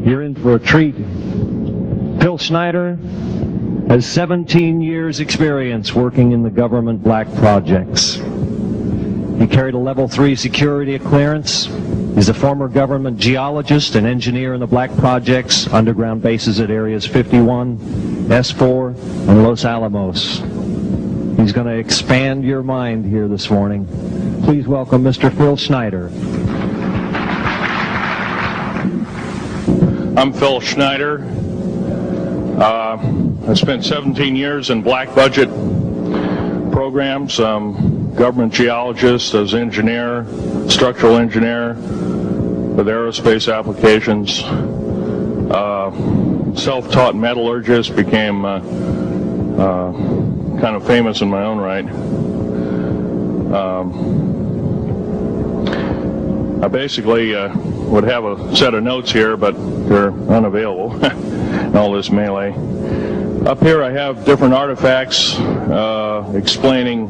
You're in for a treat. Phil Schneider has 17 years experience working in the government black projects. He carried a level 3 security clearance. He's a former government geologist and engineer in the black projects, underground bases at areas 51, S4, and Los Alamos. He's going to expand your mind here this morning. Please welcome Mr. Phil Schneider. I'm Phil Schneider. I spent 17 years in black budget programs. Government geologist, as engineer, structural engineer with aerospace applications. Self-taught metallurgist, became kind of famous in my own right. I basically would have a set of notes here, but they're unavailable in all this melee. Up here I have different artifacts explaining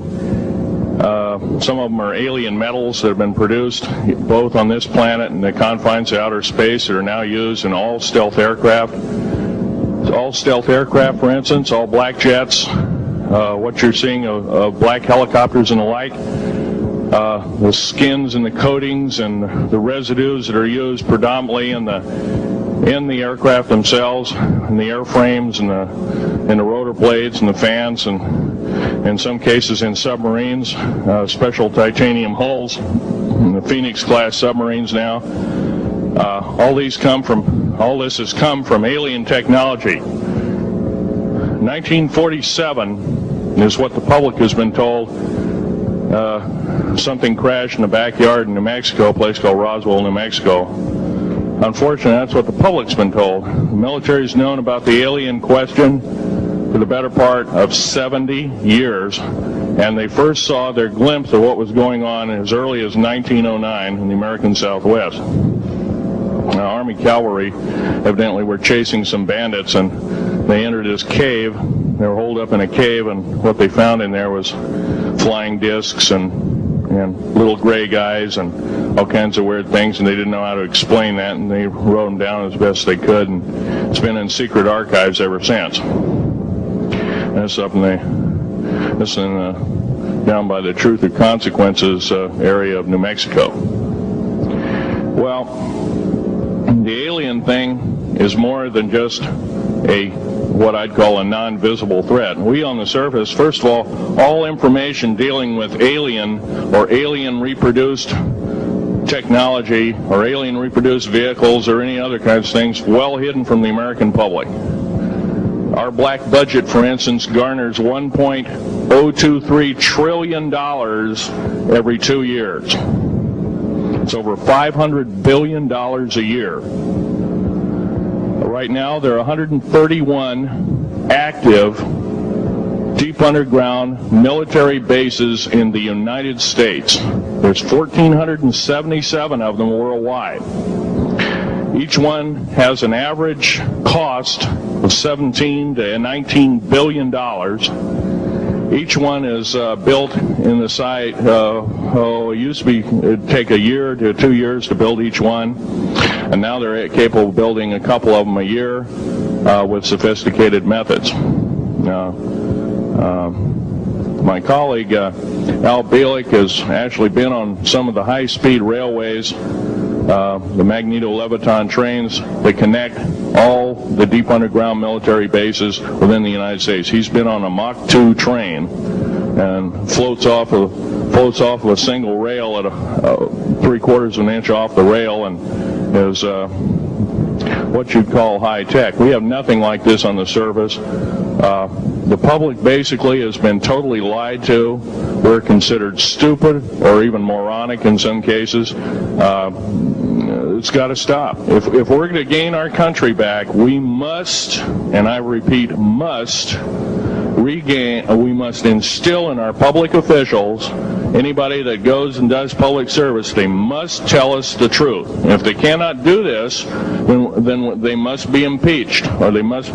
some of them are alien metals that have been produced both on this planet and the confines of outer space that are now used in all stealth aircraft. All stealth aircraft, for instance, all black jets, what you're seeing of black helicopters and the like. The skins and the coatings and the residues that are used predominantly in the aircraft themselves, in the airframes and the rotor blades and the fans, and in some cases in submarines, special titanium hulls in the Phoenix class submarines now. All this has come from alien technology. 1947 is what the public has been told. Something crashed in the backyard in New Mexico, a place called Roswell, New Mexico. Unfortunately, that's what the public's been told. The military's known about the alien question for the better part of 70 years, and they first saw their glimpse of what was going on as early as 1909 in the American Southwest. Now, Army cavalry evidently were chasing some bandits, and they entered this cave. They were holed up in a cave, and what they found in there was flying discs and little gray guys and all kinds of weird things, and they didn't know how to explain that, and they wrote them down as best they could, and it's been in secret archives ever since. That's up down by the Truth or Consequences area of New Mexico. Well, the alien thing is more than just what I'd call a non-visible threat. We on the surface, first of all information dealing with alien or alien reproduced technology or alien reproduced vehicles or any other kinds of things well hidden from the American public. Our black budget, for instance, garners $1.023 trillion every 2 years. It's over $500 billion a year. Right now, there are 131 active deep underground military bases in the United States. There's 1,477 of them worldwide. Each one has an average cost of $17 to $19 billion. Each one is built in the site. It used to be it'd take a year to 2 years to build each one, and now they're capable of building a couple of them a year with sophisticated methods. My colleague Al Bielek has actually been on some of the high-speed railways, the magneto-leviton trains that connect all the deep underground military bases within the United States. He's been on a Mach 2 train and floats off of a single rail at 3/4 of an inch off the rail, and is what you'd call high tech. We have nothing like this on the surface. The public basically has been totally lied to. We're considered stupid or even moronic in some cases. It's got to stop. If we're going to gain our country back, we must, and I repeat, must instill in our public officials, anybody that goes and does public service, they must tell us the truth. And if they cannot do this, then they must be impeached, or they must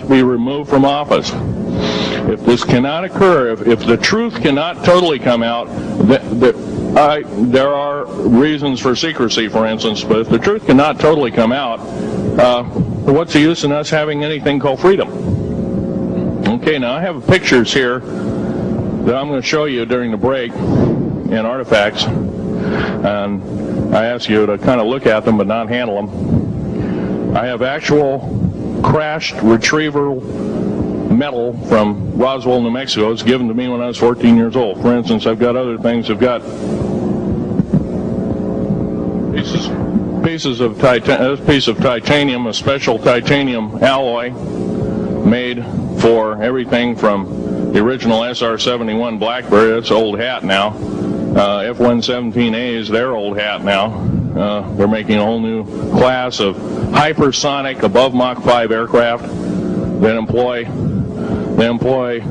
be removed from office. If this cannot occur, if the truth cannot totally come out, There are reasons for secrecy, for instance, but if the truth cannot totally come out, what's the use in us having anything called freedom? Okay, now I have pictures here that I'm going to show you during the break in artifacts, and I ask you to kind of look at them but not handle them. I have actual crashed retriever metal from Roswell, New Mexico. It was given to me when I was 14 years old. For instance, I've got other things. I've got pieces of titanium, a special titanium alloy made for everything from the original SR-71 Blackberry. That's old hat now. F-117A is their old hat now. They're making a whole new class of hypersonic above Mach 5 aircraft that employ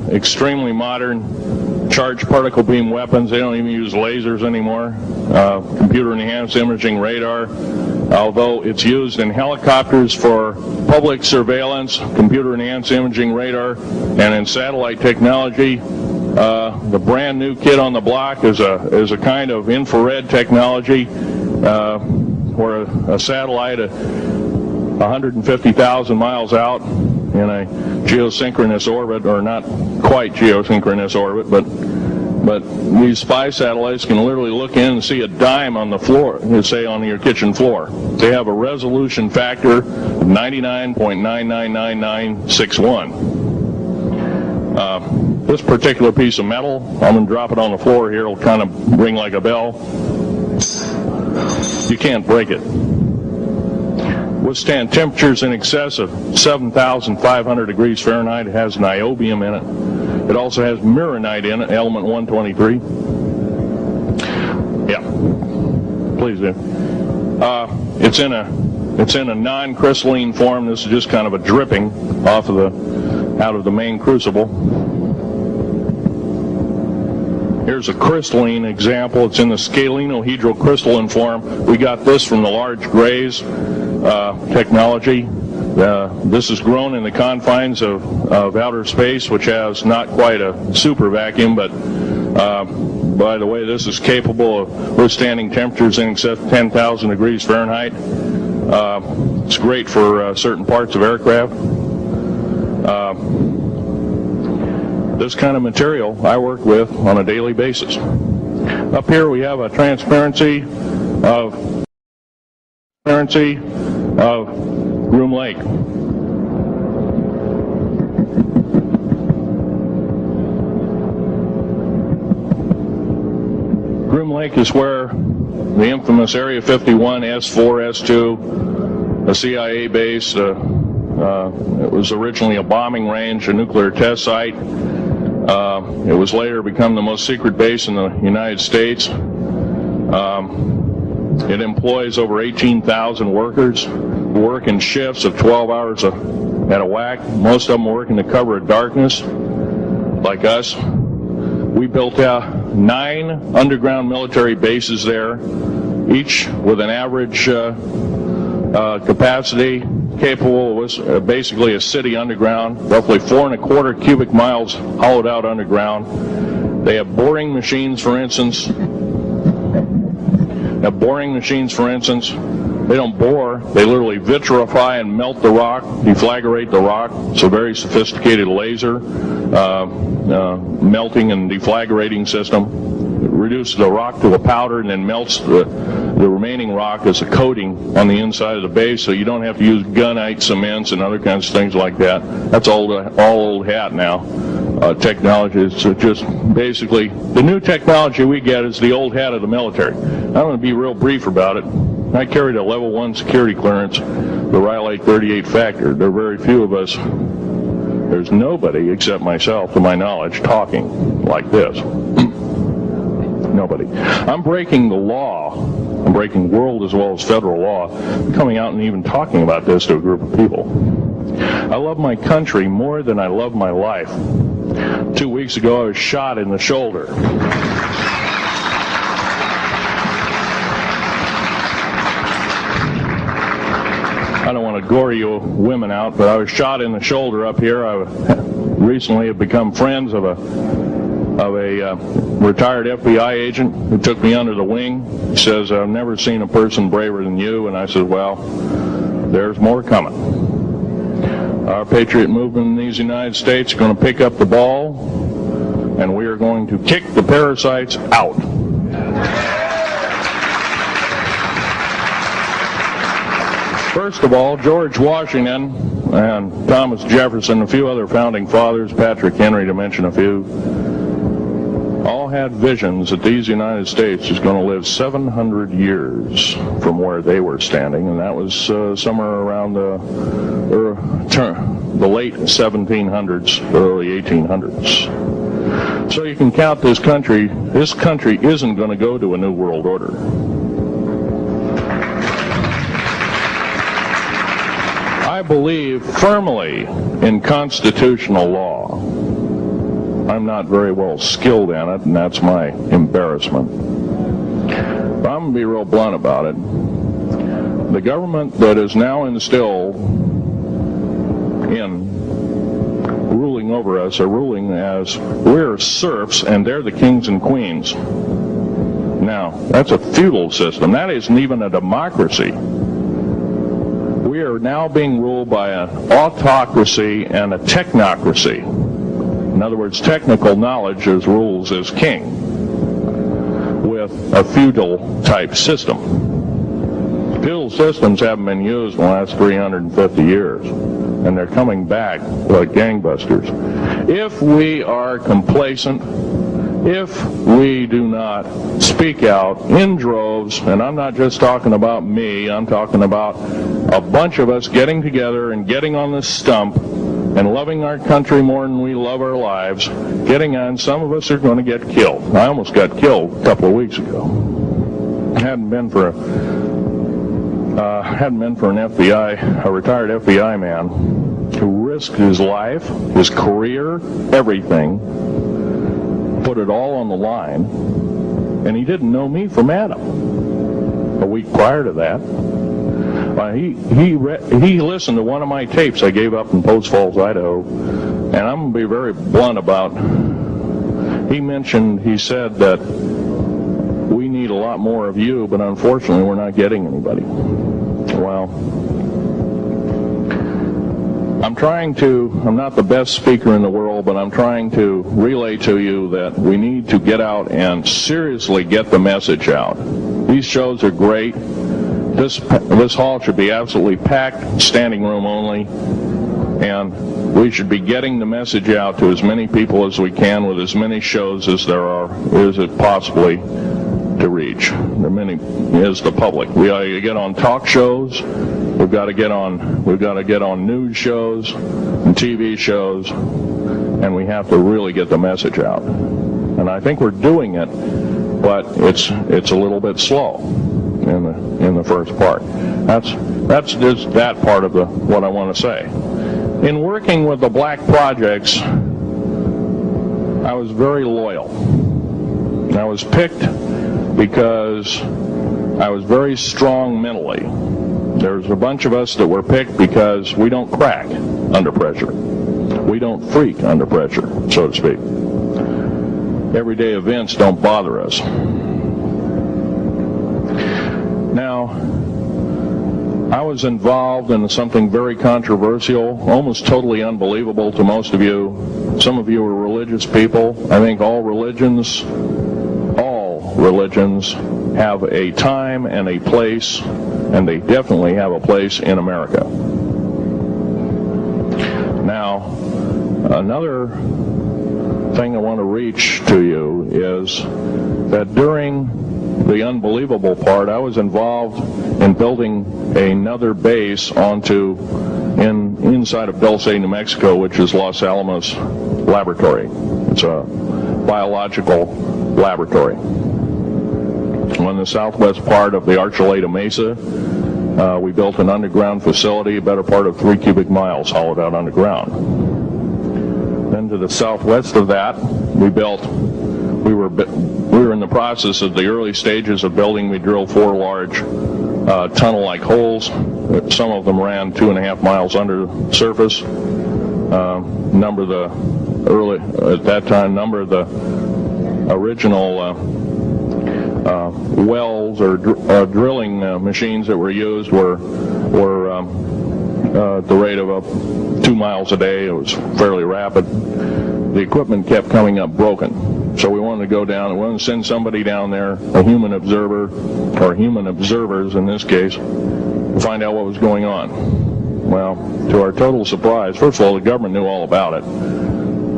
extremely modern charged particle beam weapons. They don't even use lasers anymore. Computer-enhanced imaging radar, although it's used in helicopters for public surveillance, computer-enhanced imaging radar, and in satellite technology. The brand new kid on the block is a kind of infrared technology where a satellite 150,000 miles out in a geosynchronous orbit, or not quite geosynchronous orbit, but these spy satellites can literally look in and see a dime on the floor, say on your kitchen floor. They have a resolution factor of 99.999961. This particular piece of metal, I'm going to drop it on the floor here, it'll kind of ring like a bell. You can't break it. Withstand temperatures in excess of 7,500 degrees Fahrenheit. It has niobium in it. It also has mironite in it, element 123. Yeah, please do. It's in a non-crystalline form. This is just kind of a dripping out of the main crucible. Here's a crystalline example. It's in the scalenohedral crystalline form. We got this from the large grays technology. This is grown in the confines of outer space, which has not quite a super vacuum, but by the way, this is capable of withstanding temperatures in excess of 10,000 degrees Fahrenheit. It's great for certain parts of aircraft. This kind of material I work with on a daily basis. Up here we have a transparency of Groom Lake. Groom Lake is where the infamous Area 51, S4, S2, a CIA base, it was originally a bombing range, a nuclear test site. It was later become the most secret base in the United States. It employs over 18,000 workers who work in shifts of 12 hours at a whack. Most of them work in the cover of darkness, like us. We built out 9 underground military bases there, each with an average capacity capable of basically a city underground, roughly 4¼ cubic miles hollowed out underground. They have boring machines, for instance. They don't bore, they literally vitrify and melt the rock, deflagrate the rock. It's a very sophisticated laser melting and deflagrating system. It reduces the rock to a powder and then melts the remaining rock as a coating on the inside of the base, so you don't have to use gunite cements and other kinds of things like that. That's all old hat now. Technology is just basically, the new technology we get is the old hat of the military. I'm going to be real brief about it. I carried a level 1 security clearance, the Rhyolite 38 factor. There are very few of us, there's nobody except myself, to my knowledge, talking like this. Nobody. I'm breaking the law. I'm breaking world as well as federal law, coming out and even talking about this to a group of people. I love my country more than I love my life. 2 weeks ago, I was shot in the shoulder. I don't want to gore you women out, but I was shot in the shoulder up here. I recently have become friends of a of a retired FBI agent who took me under the wing. He says, "I've never seen a person braver than you." And I said, "Well, there's more coming." Our patriot movement in these United States is going to pick up the ball, and we are going to kick the parasites out. First of all, George Washington and Thomas Jefferson, a few other founding fathers, Patrick Henry to mention a few, all had visions that these United States is going to live 700 years from where they were standing, and that was somewhere around the late 1700s, early 1800s. So you can count this country. This country isn't going to go to a new world order. I believe firmly in constitutional law. I'm not very well skilled in it, and that's my embarrassment. But I'm going to be real blunt about it. The government that is now instilled in ruling over us are ruling as we're serfs and they're the kings and queens. Now, that's a feudal system. That isn't even a democracy. We are now being ruled by an autocracy and a technocracy. In other words, technical knowledge as rules as king, with a feudal type system. Feudal systems haven't been used in the last 350 years, and they're coming back like gangbusters. If we are complacent, if we do not speak out in droves, and I'm not just talking about me, I'm talking about a bunch of us getting together and getting on this stump and loving our country more than we love our lives, getting on, some of us are going to get killed. I almost got killed a couple of weeks ago. Hadn't been for an FBI, a retired FBI man who risked his life, his career, everything, put it all on the line, and he didn't know me from Adam. A week prior to that, he listened to one of my tapes I gave up in Post Falls, Idaho, and I'm going to be very blunt about. He said that we need a lot more of you, but unfortunately we're not getting anybody. Well, I'm not the best speaker in the world, but I'm trying to relay to you that we need to get out and seriously get the message out. These shows are great. This hall should be absolutely packed, standing room only, and we should be getting the message out to as many people as we can with as many shows as there is it possibly to reach. There many is the public. We ought to get on talk shows. We've got to get on news shows and TV shows, and we have to really get the message out. And I think we're doing it, but it's a little bit slow in the first part. That's just that part of what I want to say. In working with the black projects, I was very loyal. I was picked because I was very strong mentally. There's a bunch of us that were picked because we don't crack under pressure. We don't freak under pressure, so to speak. Everyday events don't bother us. Now, I was involved in something very controversial, almost totally unbelievable to most of you. Some of you are religious people. I think all religions have a time and a place, and they definitely have a place in America. Now, another thing I want to reach to you is that during the unbelievable part, I was involved in building another base inside of Dulce, New Mexico, which is Los Alamos Laboratory. It's a biological laboratory. On the southwest part of the Archuleta Mesa, we built an underground facility, a better part of 3 cubic miles hollowed out underground. Then to the southwest of that, we were in the process of the early stages of building. We drilled 4 large tunnel-like holes. Some of them ran 2.5 miles under the surface. number of the original wells or drilling machines that were used were at the rate of 2 miles a day. It was fairly rapid. The equipment kept coming up broken. So we wanted to go down, we wanted to send somebody down there, a human observer, or human observers in this case, to find out what was going on. Well, to our total surprise, first of all, the government knew all about it.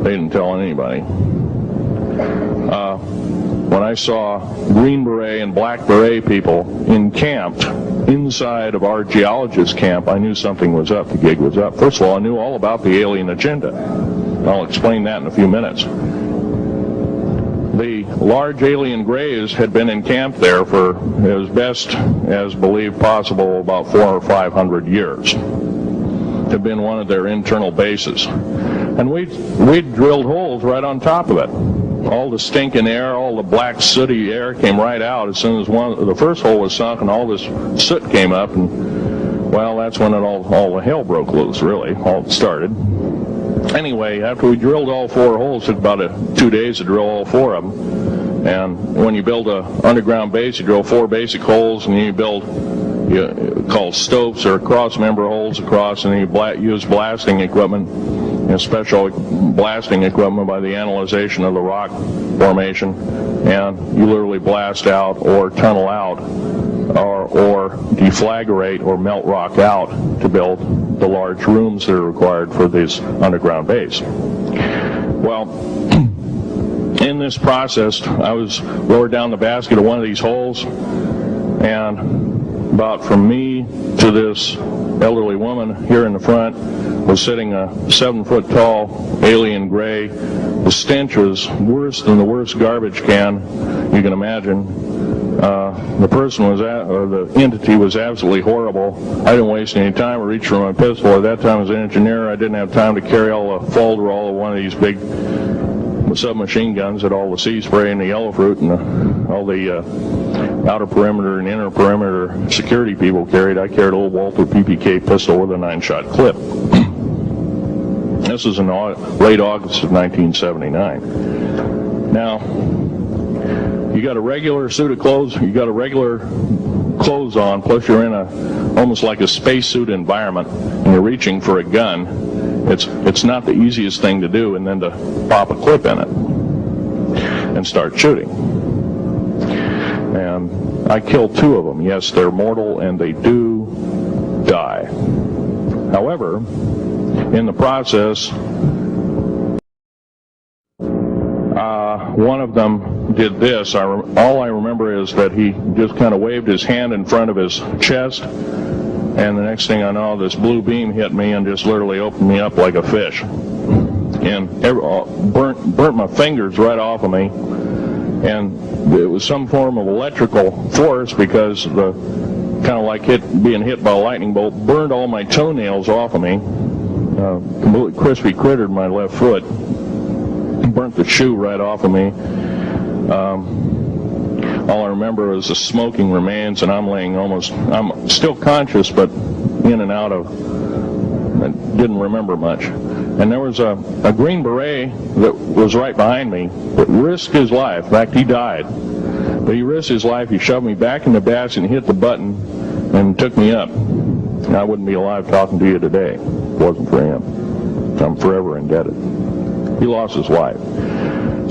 They didn't tell anybody. When I saw Green Beret and Black Beret people encamped inside of our geologist camp, I knew something was up, the gig was up. First of all, I knew all about the alien agenda. I'll explain that in a few minutes. The large alien grays had been encamped there for, as best as believed possible, about 400 or 500 years. Had been one of their internal bases. And we drilled holes right on top of it. All the stinking air, all the black sooty air came right out as soon as the first hole was sunk, and all this soot came up, and well, that's when all the hell broke loose, really, all started. Anyway, after we drilled all 4 holes, it took about 2 days to drill all 4 of them. And when you build an underground base, you drill 4 basic holes, and then you build called stopes or cross-member holes across, and then you use blasting equipment, special blasting equipment by the analyzation of the rock formation, and you literally blast out or tunnel out or deflagrate or melt rock out to build the large rooms that are required for this underground base. Well, in this process, I was lowered down the basket of one of these holes, and about from me to this elderly woman here in the front was sitting a 7-foot-tall alien gray. The stench was worse than the worst garbage can you can imagine. The person or the entity was absolutely horrible. I didn't waste any time. I reached for my pistol. At that time, as an engineer, I didn't have time to carry all the Folderol of one of these big submachine guns that all the sea spray and the yellow fruit and all the outer perimeter and inner perimeter security people carried. I carried a little Walther PPK pistol with a 9-shot clip. This was in late August of 1979. Now, you got a regular suit of clothes, you got a regular clothes on, plus you're in almost like a spacesuit environment, and you're reaching for a gun. It's not the easiest thing to do, and then to pop a clip in it and start shooting. And I killed 2 of them. Yes, they're mortal, and they do die. However, in the process, one of them did this. All I remember is that he just kind of waved his hand in front of his chest, and the next thing I know, this blue beam hit me and just literally opened me up like a fish, and burnt my fingers right off of me. And it was some form of electrical force, because the kind of like being hit by a lightning bolt burned all my toenails off of me. Completely crispy crittered my left foot, burnt the shoe right off of me. All I remember is the smoking remains, and I'm still conscious, but in and out of, I didn't remember much. And there was a Green Beret that was right behind me that risked his life. In fact, he died. But he risked his life. He shoved me back in the basket and hit the button and took me up. And I wouldn't be alive talking to you today if it wasn't for him. I'm forever indebted. He lost his life.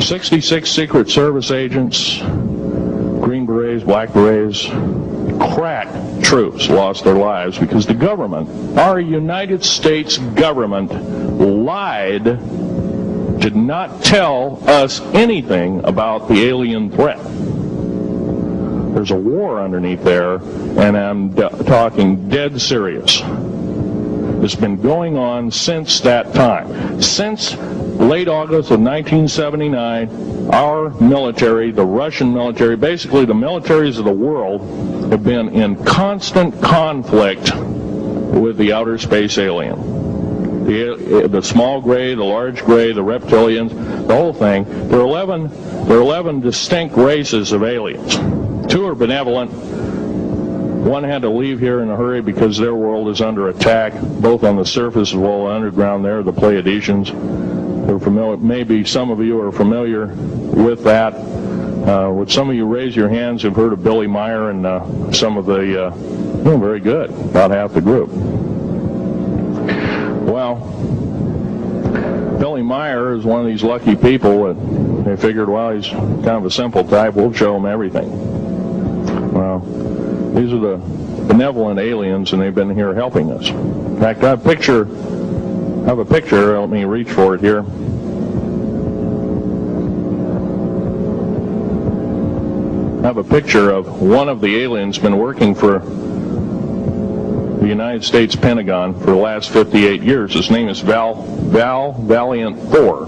66 Secret Service agents, Green Berets, Black Berets, crack troops lost their lives because the government, our United States government, lied, did not tell us anything about the alien threat. There's a war underneath there, and I'm talking dead serious. It's been going on since that time. Since late August of 1979, our military, the Russian military, basically the militaries of the world, have been in constant conflict with the outer space alien. The small gray, the large gray, the reptilians, the whole thing. There are 11 distinct races of aliens. 2 are benevolent, One had to leave here in a hurry because their world is under attack, both on the surface as well as underground. There, the Pleiadians. They're familiar. Maybe some of you are familiar with that. Would some of you raise your hands who've heard of Billy Meyer and some of the, very good, about half the group. Well, Billy Meyer is one of these lucky people that they figured, well, he's kind of a simple type, we'll show him everything. Well, these are the benevolent aliens, and they've been here helping us. In fact, I have a picture, let me reach for it here. I have a picture of one of the aliens been working for the United States Pentagon for the last 58 years. His name is Val Valiant Thor.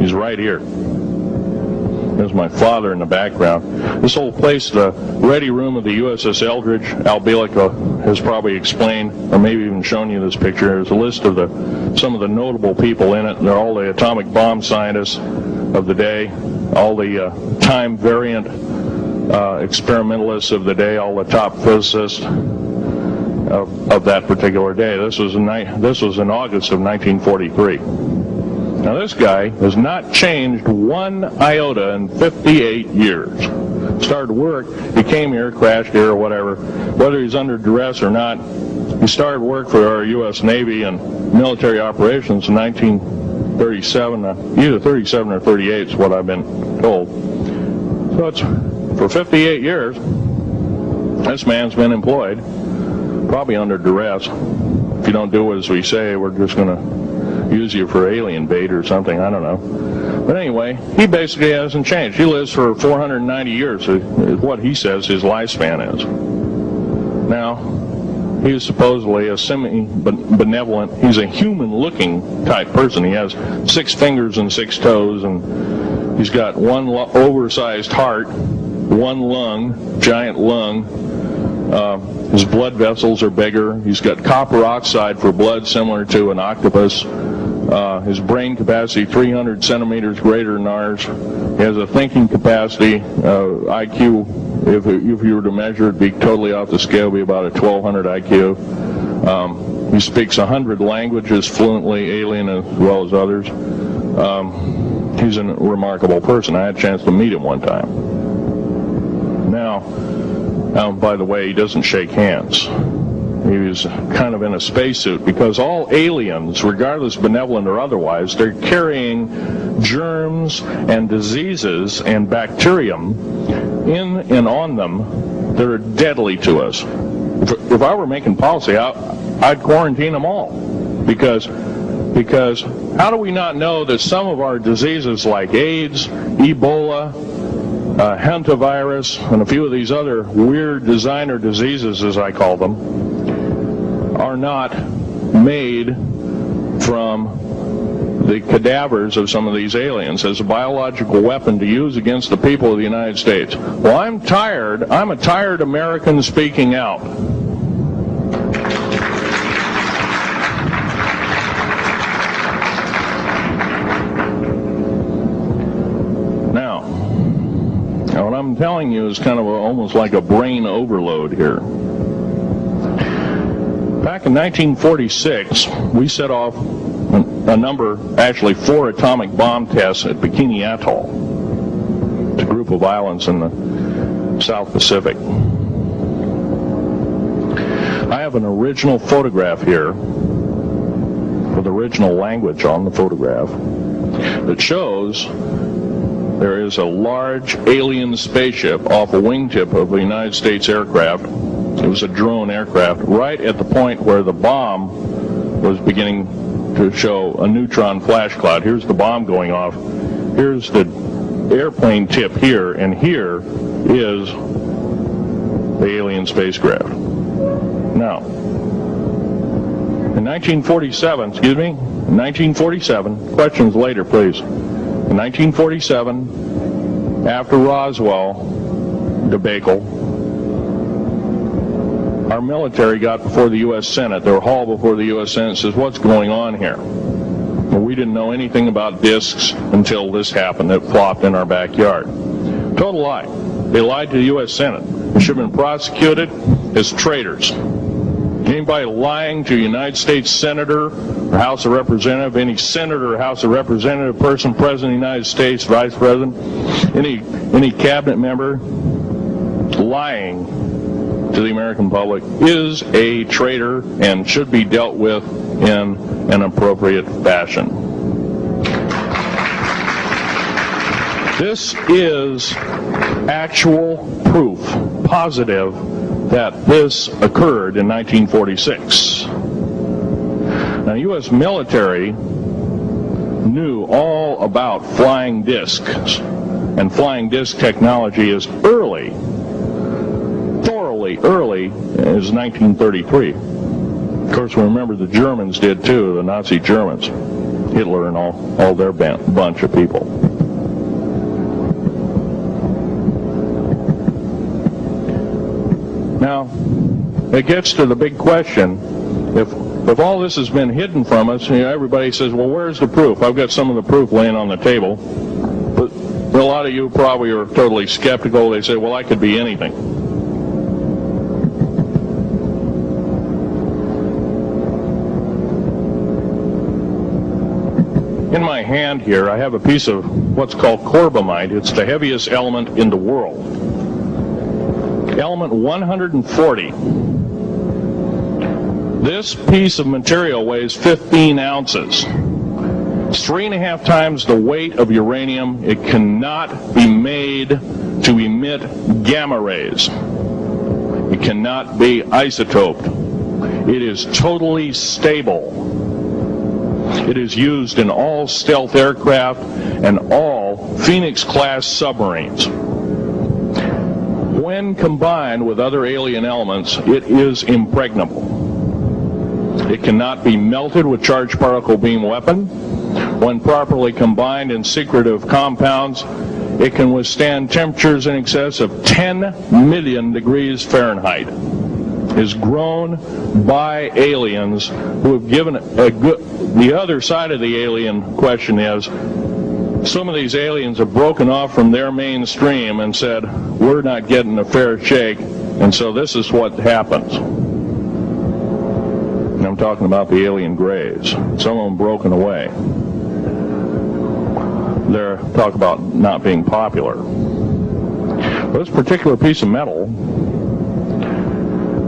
He's right here. There's my father in the background. This whole place, the ready room of the USS Eldridge, Al Bielek has probably explained, or maybe even shown you this picture. There's a list of some of the notable people in it. They're all the atomic bomb scientists of the day, all the time variant experimentalists of the day, all the top physicists of that particular day. This was in August of 1943. Now this guy has not changed one iota in 58 years. Started work, he came here, crashed here or whatever, whether he's under duress or not. He started work for our U.S. Navy and military operations in 1937, either 37 or 38 is what I've been told. So it's for 58 years, this man's been employed, probably under duress. If you don't do as we say, we're just going to use you for alien bait or something, I don't know. But anyway, he basically hasn't changed. He lives for 490 years, is what he says his lifespan is. Now, he is supposedly a semi-benevolent, he's a human-looking type person. He has 6 fingers and 6 toes, and he's got one oversized heart, one lung, giant lung. His blood vessels are bigger. He's got copper oxide for blood, similar to an octopus. His brain capacity 300 centimeters greater than ours. He has a thinking capacity, IQ, if you were to measure it, be totally off the scale, be about a 1200 IQ. He speaks 100 languages fluently, alien as well as others. He's a remarkable person. I had a chance to meet him one time. Now, by the way, he doesn't shake hands. He was kind of in a spacesuit because all aliens, regardless benevolent or otherwise, they're carrying germs and diseases and bacterium in and on them that are deadly to us. If I were making policy, I'd quarantine them all because how do we not know that some of our diseases like AIDS, Ebola, hantavirus, and a few of these other weird designer diseases, as I call them, are not made from the cadavers of some of these aliens as a biological weapon to use against the people of the United States. Well, I'm a tired American speaking out. What I'm telling you is kind of almost like a brain overload here. Back in 1946, we set off a number, actually 4 atomic bomb tests at Bikini Atoll. It's a group of islands in the South Pacific. I have an original photograph here with original language on the photograph that shows there is a large alien spaceship off a wingtip of a United States aircraft. It was a drone aircraft right at the point where the bomb was beginning to show a neutron flash cloud. Here's the bomb going off. Here's the airplane tip here, and here is the alien spacecraft. Now, in 1947, questions later, please. In 1947, after Roswell debacle, our military got before the U.S. Senate. They were hauled before the U.S. Senate and says, what's going on here? Well, we didn't know anything about discs until this happened. It flopped in our backyard. Total lie. They lied to the U.S. Senate. They should have been prosecuted as traitors. Anybody lying to a United States Senator or House of Representative, any Senator or House of Representative, person, President of the United States, Vice President, any cabinet member lying to the American public is a traitor and should be dealt with in an appropriate fashion. This is actual proof, positive, that this occurred in 1946. Now, U.S. military knew all about flying discs, and flying disc technology as thoroughly early as 1933. Of course, we remember the Germans did too, the Nazi Germans, Hitler and all their bunch of people. Now, it gets to the big question, if all this has been hidden from us, everybody says, well, where's the proof? I've got some of the proof laying on the table. But a lot of you probably are totally skeptical. They say, well, I could be anything. In my hand here, I have a piece of what's called corbamide. It's the heaviest element in the world. Element 140. This piece of material weighs 15 ounces. It's 3.5 times the weight of uranium. It cannot be made to emit gamma rays. It cannot be isotoped. It is totally stable. It is used in all stealth aircraft and all Phoenix-class submarines. When combined with other alien elements, it is impregnable. It cannot be melted with charged particle beam weapon. When properly combined in secretive compounds, it can withstand temperatures in excess of 10 million degrees Fahrenheit. It is grown by aliens who have given a good... The other side of the alien question is, some of these aliens have broken off from their mainstream and said, we're not getting a fair shake, and so this is what happens. And I'm talking about the alien grays. Some of them broken away. They're talk about not being popular. But this particular piece of metal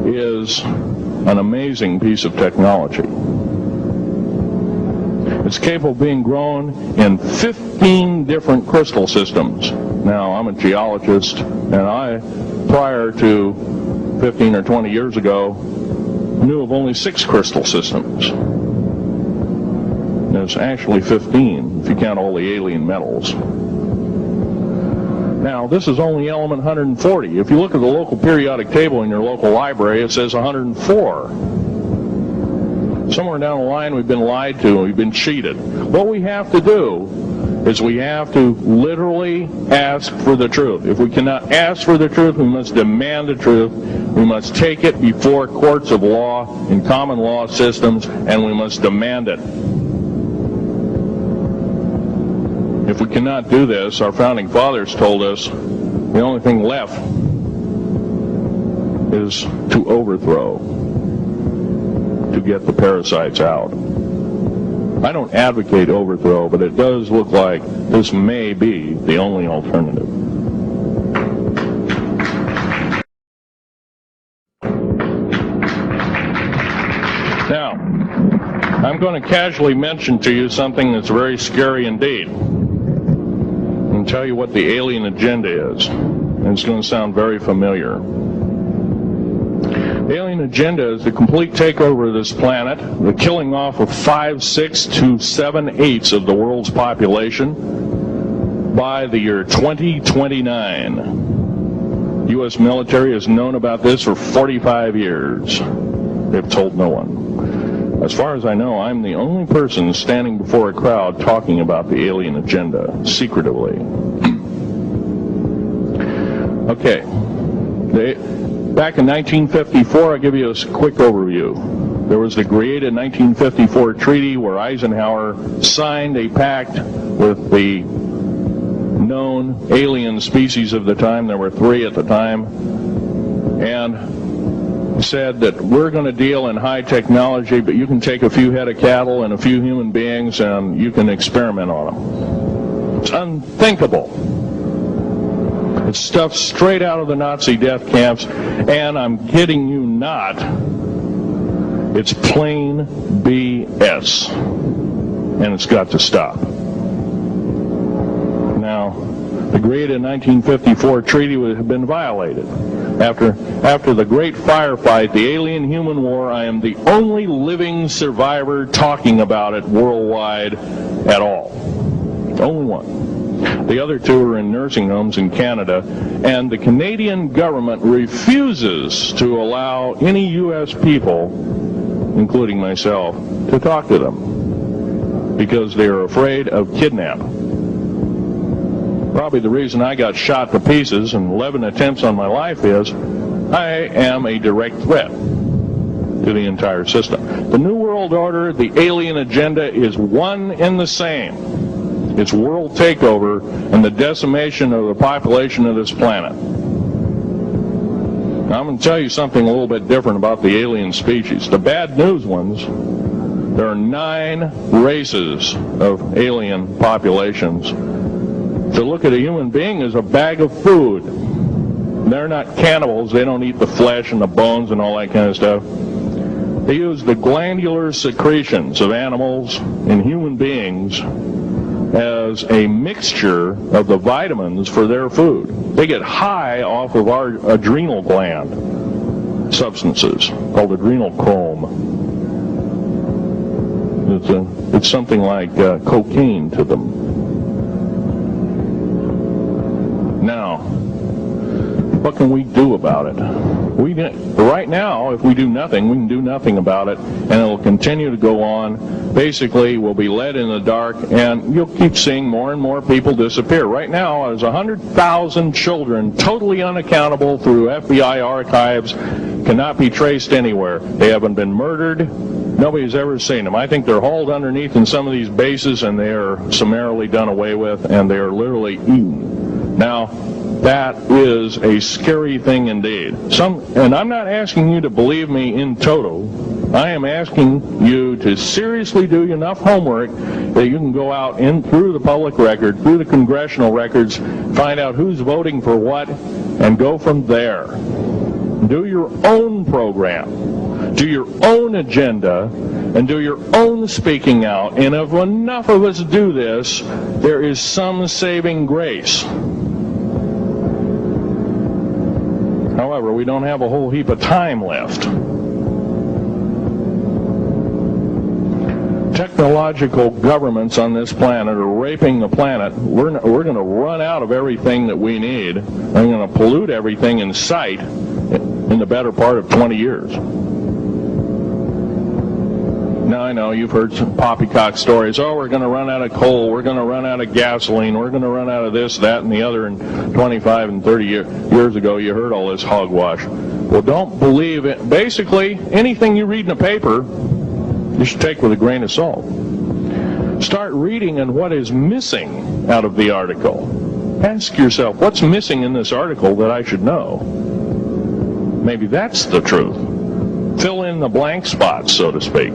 is an amazing piece of technology. It's capable of being grown in 15 different crystal systems. Now, I'm a geologist, and I, prior to 15 or 20 years ago, knew of only 6 crystal systems. There's actually 15, if you count all the alien metals. Now, this is only element 140. If you look at the local periodic table in your local library, it says 104. Somewhere down the line, we've been lied to, we've been cheated. What we have to do is we have to literally ask for the truth. If we cannot ask for the truth, we must demand the truth. We must take it before courts of law in common law systems, and we must demand it. If we cannot do this, our founding fathers told us the only thing left is to overthrow, to get the parasites out. I don't advocate overthrow, but it does look like this may be the only alternative. Now, I'm going to casually mention to you something that's very scary indeed, and tell you what the alien agenda is. And it's going to sound very familiar. The alien agenda is the complete takeover of this planet, the killing off of 5, 6 to 7/8 of the world's population by the year 2029. The U.S. military has known about this for 45 years. They've told no one. As far as I know, I'm the only person standing before a crowd talking about the alien agenda, secretively. Okay. Back in 1954, I'll give you a quick overview. There was the created 1954 treaty where Eisenhower signed a pact with the known alien species of the time. There were 3 at the time. And said that we're going to deal in high technology, but you can take a few head of cattle and a few human beings and you can experiment on them. It's unthinkable. It's stuff straight out of the Nazi death camps, and I'm kidding you not, it's plain BS, and it's got to stop. Now, the agreed in 1954 treaty had been violated. After the great firefight, the alien-human war, I am the only living survivor talking about it worldwide at all. Only one. The other 2 are in nursing homes in Canada, and the Canadian government refuses to allow any U.S. people, including myself, to talk to them because they are afraid of kidnapping. Probably the reason I got shot to pieces and 11 attempts on my life is I am a direct threat to the entire system. The New World Order, the alien agenda is one and the same. It's world takeover and the decimation of the population of this planet. Now, I'm going to tell you something a little bit different about the alien species. The bad news ones, there are 9 races of alien populations. To look at a human being as a bag of food. They're not cannibals. They don't eat the flesh and the bones and all that kind of stuff. They use the glandular secretions of animals and human beings as a mixture of the vitamins for their food. They get high off of our adrenal gland substances called adrenochrome. It's something like cocaine to them. Now, what can we do about it? Right now, if we do nothing, we can do nothing about it, and it'll continue to go on. Basically, we'll be led in the dark, and you'll keep seeing more and more people disappear. Right now, there's 100,000 children totally unaccountable through FBI archives, cannot be traced anywhere. They haven't been murdered. Nobody's ever seen them. I think they're hauled underneath in some of these bases, and they are summarily done away with, and they are literally eaten. Now, that is a scary thing indeed. And I'm not asking you to believe me in toto. I am asking you to seriously do enough homework that you can go out through the public record, through the congressional records, find out who's voting for what, and go from there. Do your own program. Do your own agenda, and do your own speaking out. And if enough of us do this, there is some saving grace. However, we don't have a whole heap of time left. Technological governments on this planet are raping the planet. We're going to run out of everything that we need. I'm going to pollute everything in sight in the better part of 20 years. Now, I know you've heard some poppycock stories. Oh, we're going to run out of coal. We're going to run out of gasoline. We're going to run out of this, that, and the other. And 25 and 30 years ago, you heard all this hogwash. Well, don't believe it. Basically, anything you read in a paper, you should take with a grain of salt. Start reading on what is missing out of the article. Ask yourself, what's missing in this article that I should know? Maybe that's the truth. Fill in the blank spots, so to speak.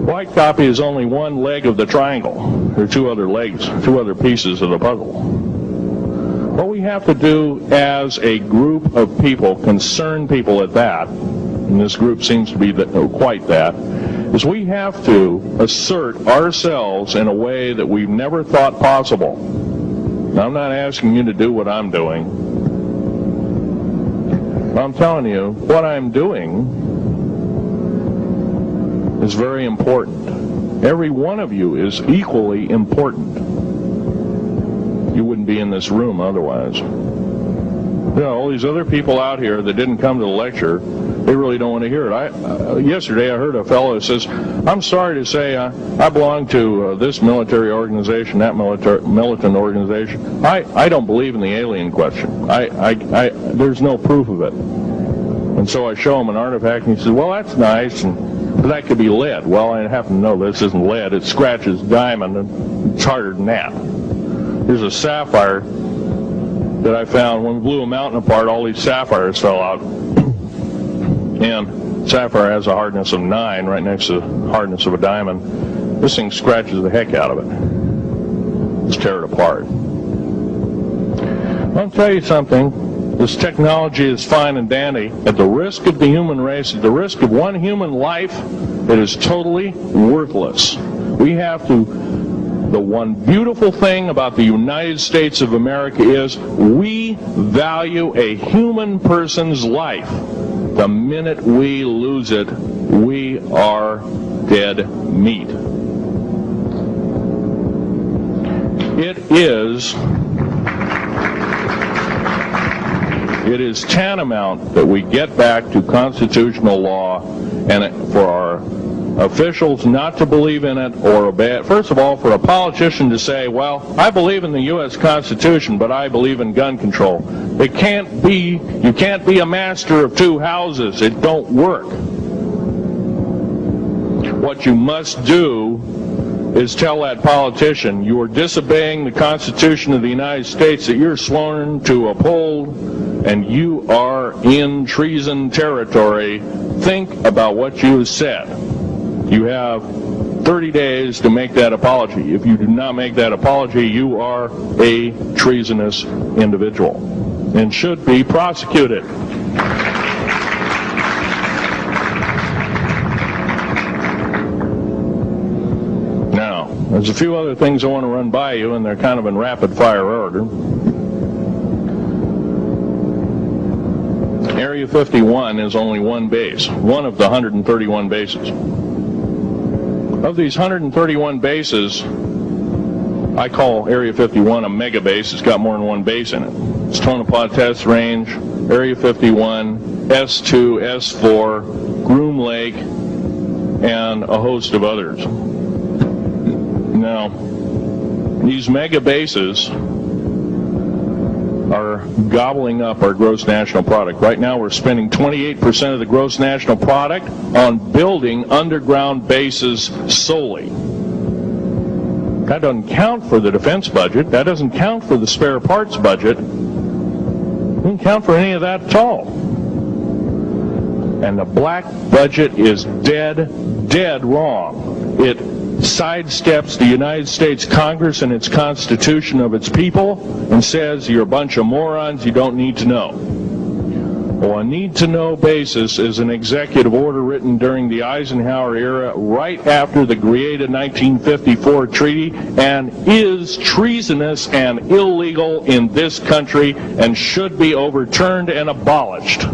White copy is only one leg of the triangle. There are 2 other legs, 2 other pieces of the puzzle. What we have to do as a group of people, concerned people at that, and this group seems to be quite that, is we have to assert ourselves in a way that we've never thought possible. Now, I'm not asking you to do what I'm doing. I'm telling you, what I'm doing is very important. Every one of you is equally important. You wouldn't be in this room otherwise. You know, all these other people out here that didn't come to the lecture, they really don't want to hear it. Yesterday I heard a fellow that says, I'm sorry to say I belong to this military organization, that militant organization. I don't believe in the alien question. There's no proof of it. And so I show him an artifact, and he says, well, that's nice. And But that could be lead. Well, I happen to know this isn't lead. It scratches diamond, and it's harder than that. Here's a sapphire that I found when we blew a mountain apart. All these sapphires fell out, and sapphire has a hardness of 9 right next to the hardness of a diamond. This thing scratches the heck out of it. Let's tear it apart. I'll tell you something. This technology is fine and dandy. At the risk of the human race, at the risk of one human life, it is totally worthless. We have to. The one beautiful thing about the United States of America is we value a human person's life. The minute we lose it, we are dead meat. It is tantamount that we get back to constitutional law, and for our officials not to believe in it or obey it. First of all, for a politician to say, well, I believe in the U.S. Constitution, but I believe in gun control. You can't be a master of two houses. It don't work. What you must do is tell that politician you are disobeying the Constitution of the United States that you're sworn to uphold, and you are in treason territory. Think about what you have said. You have 30 days to make that apology. If you do not make that apology, you are a treasonous individual and should be prosecuted. Now, there's a few other things I want to run by you, and they're kind of in rapid fire order. Area 51 is only one base, one of the 131 bases. Of these 131 bases, I call Area 51 a mega base. It's got more than one base in it. It's Tonopah Test Range, Area 51, S2, S4, Groom Lake, and a host of others. Now, these mega bases are gobbling up our gross national product. Right now we're spending 28% of the gross national product on building underground bases solely. That doesn't count for the defense budget. That doesn't count for the spare parts budget. It doesn't count for any of that at all. And the black budget is dead wrong. It sidesteps the United States Congress and its Constitution of its people and says you're a bunch of morons, you don't need to know. Well, a need-to-know basis is an executive order written during the Eisenhower era right after the Greada 1954 treaty, and is treasonous and illegal in this country and should be overturned and abolished.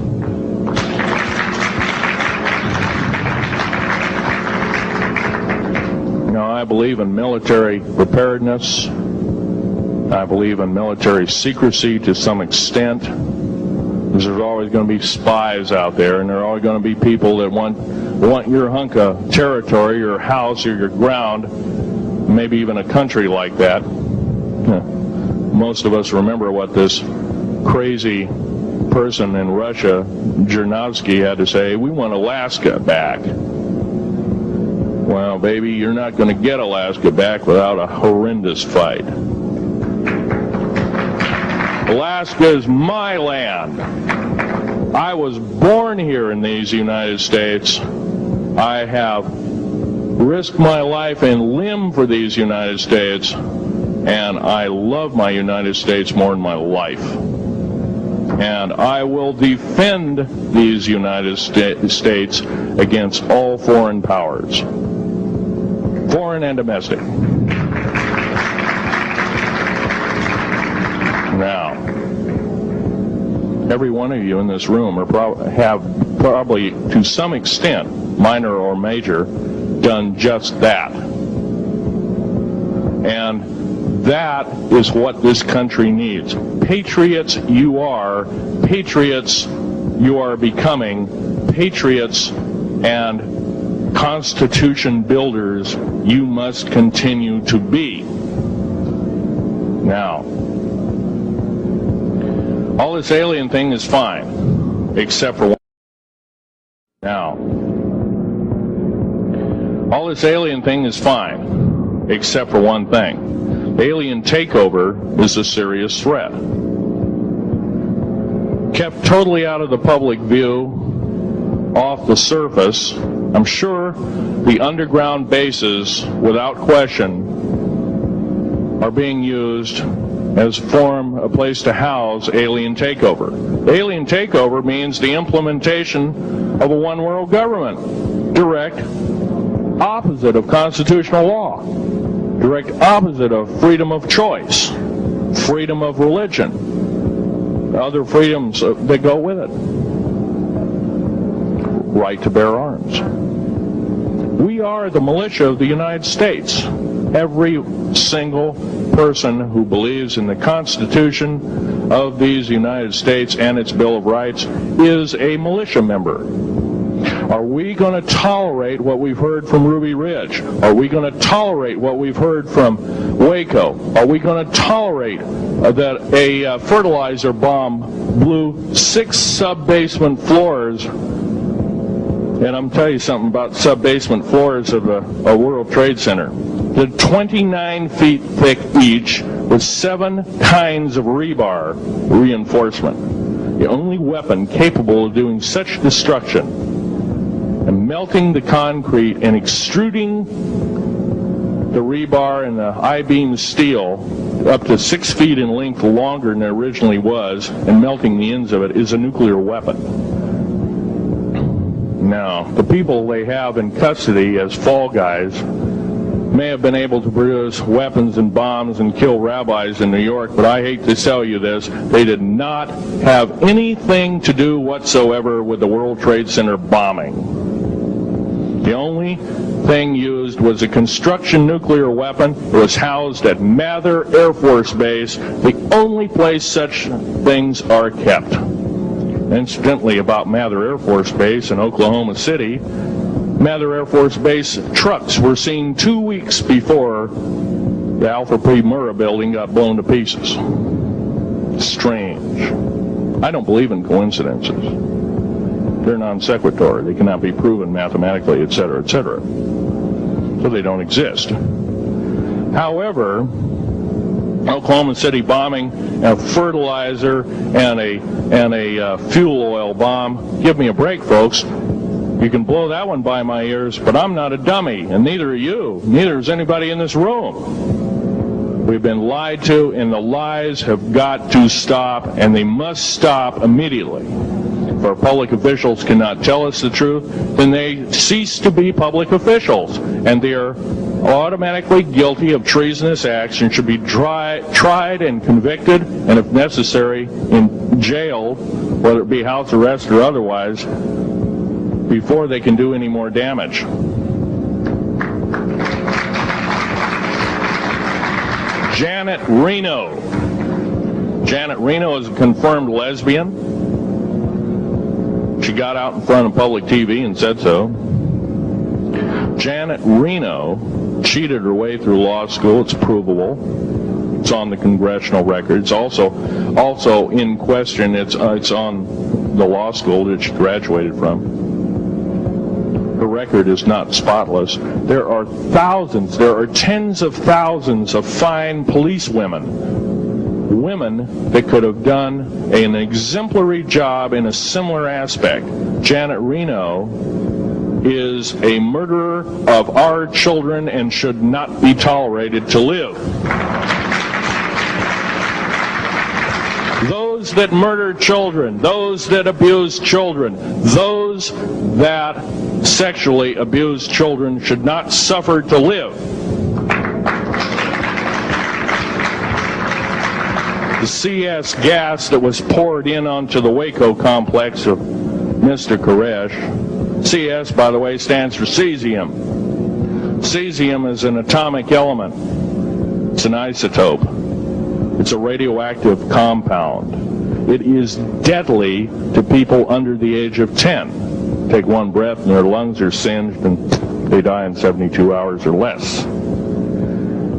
I believe in military preparedness. I believe in military secrecy to some extent. Because there's always going to be spies out there, and there are always going to be people that want your hunk of territory, your house, or your ground, maybe even a country like that. Most of us remember what this crazy person in Russia, Zhirinovsky, had to say. We want Alaska back. Well, baby, you're not going to get Alaska back without a horrendous fight. Alaska is my land. I was born here in these United States. I have risked my life and limb for these United States, and I love my United States more than my life. And I will defend these United States against all foreign powers. Foreign and domestic. Now, every one of you in this room have probably, to some extent, minor or major, done just that. And that is what this country needs. Patriots you are. Patriots you are becoming. Patriots and Constitution builders you must continue to be. Now, all this alien thing is fine, except for one. Now, All this alien thing is fine, except for one thing. Alien takeover is a serious threat. Kept totally out of the public view, off the surface, I'm sure the underground bases, without question, are being used as a place to house alien takeover. Alien takeover means the implementation of a one world government. Direct opposite of constitutional law. Direct opposite of freedom of choice, freedom of religion, other freedoms that go with it. Right to bear arms. We are the militia of the United States. Every single person who believes in the Constitution of these United States and its Bill of Rights is a militia member. Are we going to tolerate what we've heard from Ruby Ridge? Are we going to tolerate what we've heard from Waco? Are we going to tolerate that a fertilizer bomb blew 6 sub-basement floors? And I'm telling you something about sub-basement floors of a World Trade Center. They're 29 feet thick each with 7 kinds of rebar reinforcement. The only weapon capable of doing such destruction and melting the concrete and extruding the rebar and the I-beam steel up to 6 feet in length longer than it originally was and melting the ends of it is a nuclear weapon. Now, the people they have in custody as fall guys may have been able to produce weapons and bombs and kill rabbis in New York, but I hate to tell you this, they did not have anything to do whatsoever with the World Trade Center bombing. The only thing used was a construction nuclear weapon. It was housed at Mather Air Force Base, the only place such things are kept. Incidentally, about Mather Air Force Base in Oklahoma City, Mather Air Force Base trucks were seen 2 weeks before the Alpha P. Murrah building got blown to pieces. Strange. I don't believe in coincidences. They're non sequitur. They cannot be proven mathematically, etc., etc. So they don't exist. However, Oklahoma City bombing, a fertilizer, and a fuel oil bomb. Give me a break, folks. You can blow that one by my ears, but I'm not a dummy, and neither are you. Neither is anybody in this room. We've been lied to, and the lies have got to stop, and they must stop immediately. If our public officials cannot tell us the truth, then they cease to be public officials, and they are automatically guilty of treasonous acts and should be tried and convicted, and if necessary, in jail, whether it be house arrest or otherwise, before they can do any more damage. Janet Reno. Janet Reno is a confirmed lesbian. She got out in front of public TV and said so. Janet Reno cheated her way through law school. It's provable. It's on the congressional record. It's also in question. It's on the law school that she graduated from. The record is not spotless. There are thousands, there are tens of thousands of fine police women that could have done an exemplary job in a similar aspect. Janet Reno is a murderer of our children and should not be tolerated to live. Those that murder children, those that abuse children, those that sexually abuse children should not suffer to live. The CS gas that was poured in onto the Waco complex of Mr. Koresh. CS, by the way, stands for cesium. Cesium is an atomic element. It's an isotope. It's a radioactive compound. It is deadly to people under the age of 10. Take one breath and their lungs are singed and they die in 72 hours or less.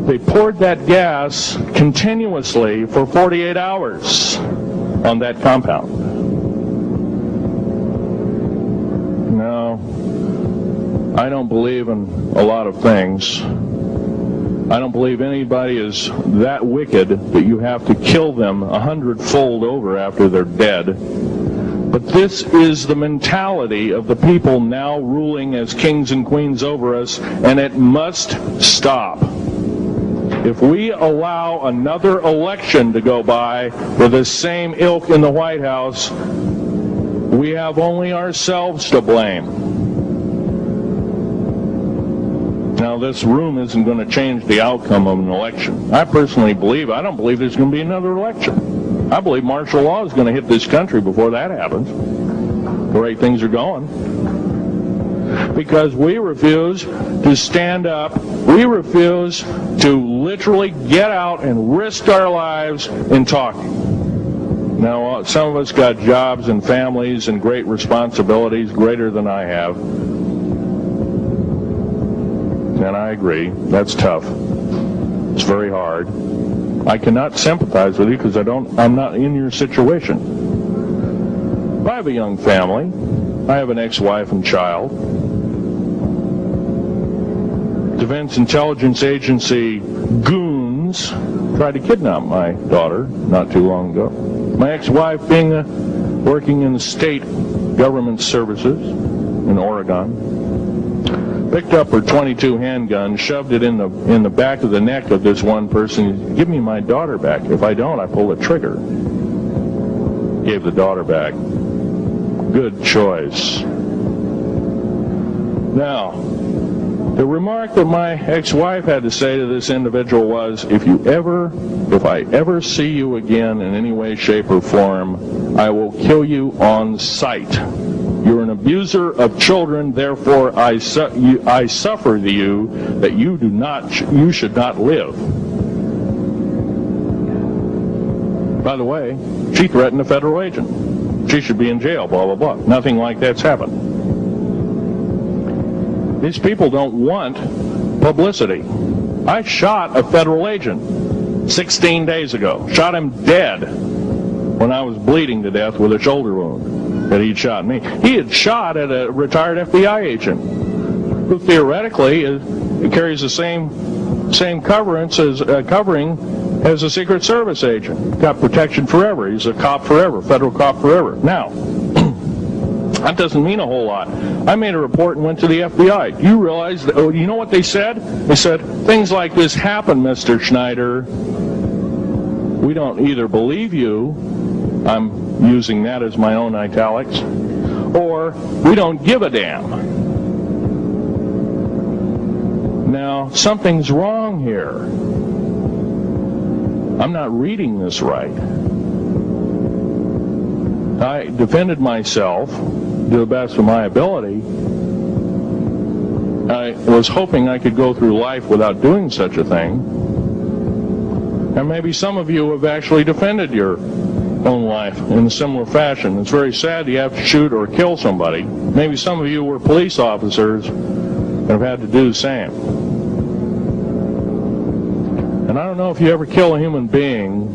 They poured that gas continuously for 48 hours on that compound. Now, I don't believe in a lot of things. I don't believe anybody is that wicked that you have to kill them 100-fold over after they're dead. But this is the mentality of the people now ruling as kings and queens over us, and it must stop. If we allow another election to go by with the same ilk in the White House, we have only ourselves to blame. Now, this room isn't going to change the outcome of an election. I personally believe, I don't believe there's going to be another election. I believe martial law is going to hit this country before that happens, the way things are going. Because we refuse to stand up, we refuse to literally get out and risk our lives in talking. Now, some of us got jobs and families and great responsibilities, greater than I have. And I agree, that's tough. It's very hard. I cannot sympathize with you because I'm not in your situation. I have a young family. I have an ex-wife and child. Defense Intelligence Agency goons tried to kidnap my daughter not too long ago. My ex-wife working in the state government services in Oregon, picked up her .22 handgun, shoved it in the back of the neck of this one person. Give me my daughter back. If I don't, I pull the trigger. Gave the daughter back. Good choice. Now, the remark that my ex-wife had to say to this individual was, if I ever see you again in any way, shape, or form, I will kill you on sight. You're an abuser of children, therefore I suffer you that you should not live. By the way, she threatened a federal agent. She should be in jail, blah, blah, blah. Nothing like that's happened. These people don't want publicity. I shot a federal agent 16 days ago. Shot him dead when I was bleeding to death with a shoulder wound that he'd shot me. He had shot at a retired FBI agent who theoretically carries the same covering as a Secret Service agent. Got protection forever. He's a cop forever, federal cop forever. Now, that doesn't mean a whole lot. I made a report and went to the FBI. Do you realize that, you know what they said? They said, things like this happen, Mr. Schneider. We don't either believe you, I'm using that as my own italics, or we don't give a damn. Now, something's wrong here. I'm not reading this right. I defended myself to the best of my ability. I was hoping I could go through life without doing such a thing. And maybe some of you have actually defended your own life in a similar fashion. It's very sad you have to shoot or kill somebody. Maybe some of you were police officers and have had to do the same. And I don't know if you ever kill a human being,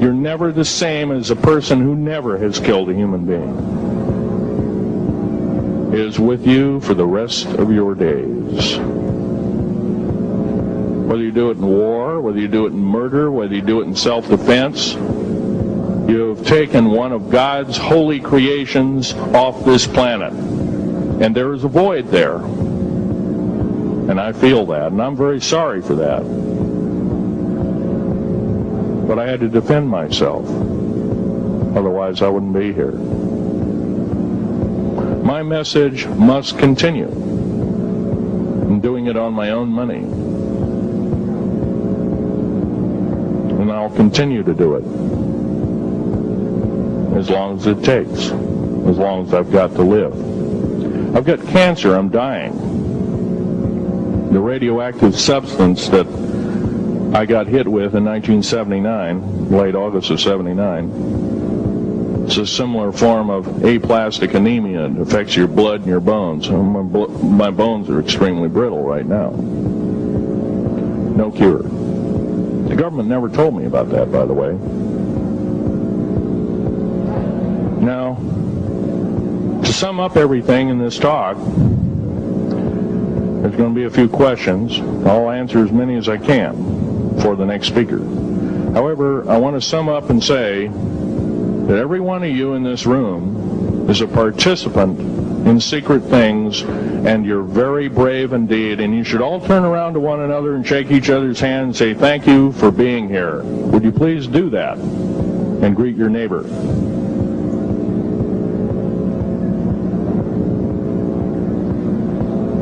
you're never the same as a person who never has killed a human being. It is with you for the rest of your days. Whether you do it in war, whether you do it in murder, whether you do it in self-defense, you have taken one of God's holy creations off this planet. And there is a void there. And I feel that, and I'm very sorry for that. But I had to defend myself. Otherwise, I wouldn't be here. My message must continue. I'm doing it on my own money. And I'll continue to do it. As long as it takes. As long as I've got to live. I've got cancer. I'm dying. The radioactive substance that I got hit with in 1979, late August of 79. It's a similar form of aplastic anemia. It affects your blood and your bones. My bones are extremely brittle right now. No cure. The government never told me about that, by the way. Now, to sum up everything in this talk, There's going to be a few questions. I'll answer as many as I can for the next speaker. However, I want to sum up and say that every one of you in this room is a participant in secret things, and you're very brave indeed, and you should all turn around to one another and shake each other's hand and say thank you for being here. Would you please do that and greet your neighbor?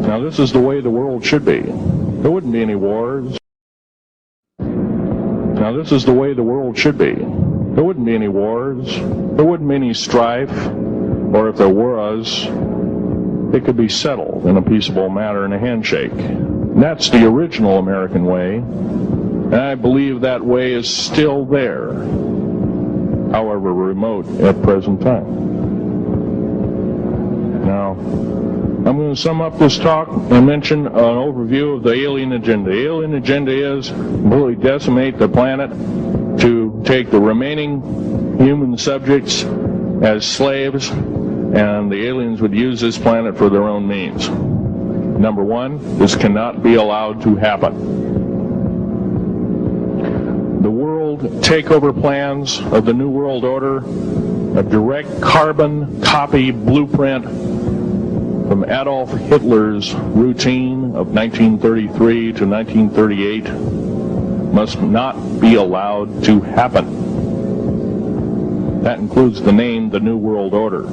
Now, this is the way the world should be. There wouldn't be any wars. Now, this is the way the world should be. There wouldn't be any wars. There wouldn't be any strife. Or if there was, it could be settled in a peaceable manner in a handshake. And that's the original American way. And I believe that way is still there, however remote at present time. Now, I'm going to sum up this talk and mention an overview of the alien agenda. The alien agenda is really decimate the planet to take the remaining human subjects as slaves, and the aliens would use this planet for their own means. Number one, this cannot be allowed to happen. The world takeover plans of the New World Order, a direct carbon copy blueprint from Adolf Hitler's routine of 1933 to 1938, must not be allowed to happen. That includes the name, the New World Order.